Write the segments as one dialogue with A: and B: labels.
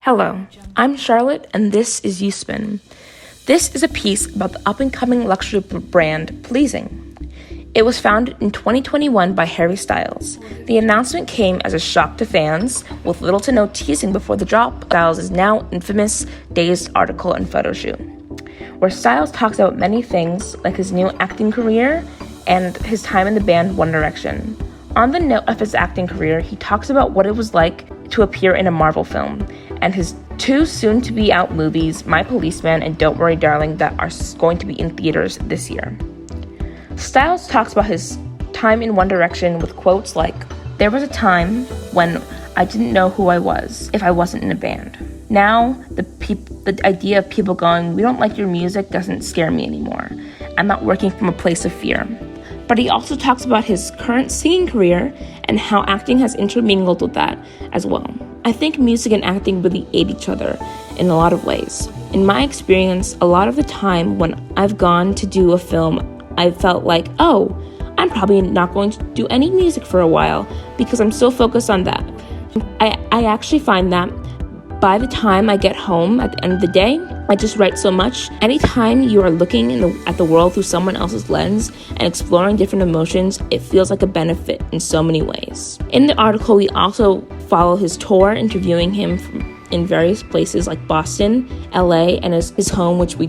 A: Hello, I'm Charlotte, and this is You Spin. This is a piece about the up-and-coming luxury brand Pleasing. It was founded in 2021 by Harry Styles. The announcement came as a shock to fans, with little to no teasing before the drop. Styles' now infamous Dazed article and photo shoot, where Styles talks about many things like his new acting career and his time in the band One Direction. On the note of his acting career, he talks about what it was like to appear in a Marvel film, and his two soon-to-be-out movies, My Policeman and Don't Worry Darling, that are going to be in theaters this year. Styles talks about his time in One Direction with quotes like, "There was a time when I didn't know who I was if I wasn't in a band. Now, the idea of people going, 'We don't like your music,' doesn't scare me anymore. I'm not working from a place of fear." But he also talks about his current singing career and how acting has intermingled with that as well. I think music and acting really aid each other in a lot of ways. In my experience, a lot of the time when I've gone to do a film, I felt like, oh, I'm probably not going to do any music for a while because I'm so focused on that. I actually find that by the time I get home at the end of the day, I just write so much. Anytime you are looking at the world through someone else's lens and exploring different emotions, it feels like a benefit in so many ways. In the article, we also follow his tour, interviewing him in various places like Boston, LA, and his home, which we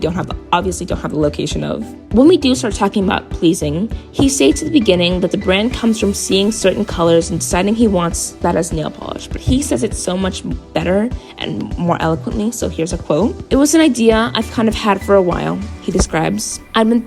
A: obviously don't have the location of. When we do start talking about Pleasing, he states at the beginning that the brand comes from seeing certain colors and deciding he wants that as nail polish, but he says it so much better and more eloquently, so here's a quote. "It was an idea I've kind of had for a while," he describes. I'd been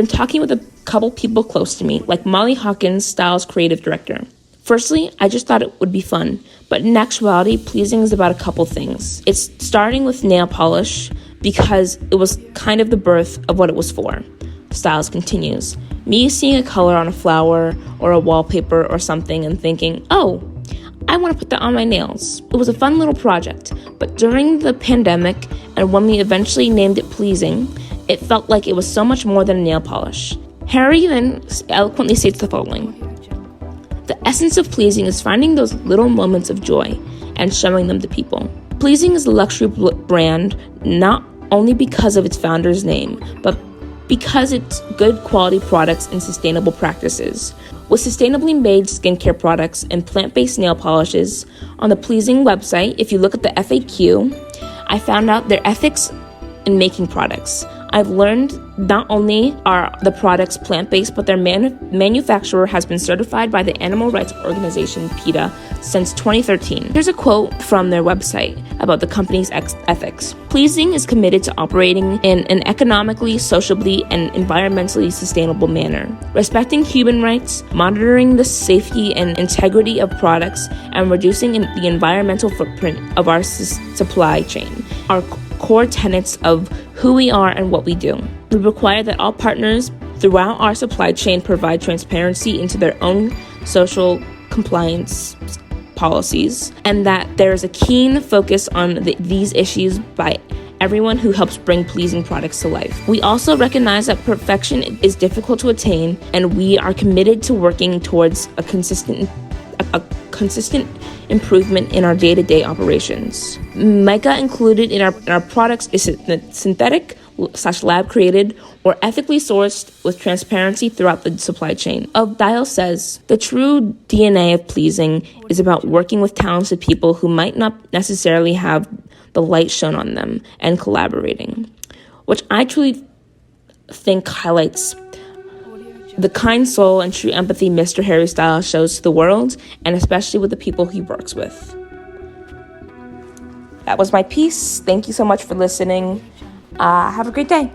A: talking with a couple people close to me, like Molly Hawkins, Styles' creative director. Firstly, I just thought it would be fun, but in actuality, Pleasing is about a couple things. It's starting with nail polish because it was kind of the birth of what it was for. Styles continues, "Me seeing a color on a flower or a wallpaper or something and thinking, oh, I want to put that on my nails. It was a fun little project, but during the pandemic and when we eventually named it Pleasing, it felt like it was so much more than a nail polish." Harry then eloquently states the following, "The essence of Pleasing is finding those little moments of joy and showing them to people. Pleasing is a luxury brand not only because of its founder's name, but because it's good quality products and sustainable practices. With sustainably made skincare products and plant-based nail polishes, on the Pleasing website, if you look at the FAQ, I found out their ethics in making products. I've learned not only are the products plant-based, but their manufacturer has been certified by the animal rights organization PETA since 2013. Here's a quote from their website about the company's ethics. "Pleasing is committed to operating in an economically, sociably, and environmentally sustainable manner, respecting human rights, monitoring the safety and integrity of products, and reducing the environmental footprint of our supply chain are core tenets of who we are and what we do. We require that all partners throughout our supply chain provide transparency into their own social compliance policies, and that there is a keen focus on these issues by everyone who helps bring Pleasing products to life. We also recognize that perfection is difficult to attain, and we are committed to working towards a consistent improvement in our day-to-day operations. Mica included in our products is synthetic/lab created or ethically sourced with transparency throughout the supply chain." Dial says, "The true DNA of Pleasing is about working with talented people who might not necessarily have the light shown on them and collaborating," which I truly think highlights the kind soul and true empathy Mr. Harry Styles shows to the world, and especially with the people he works with. That was my piece. Thank you so much for listening. Have a great day.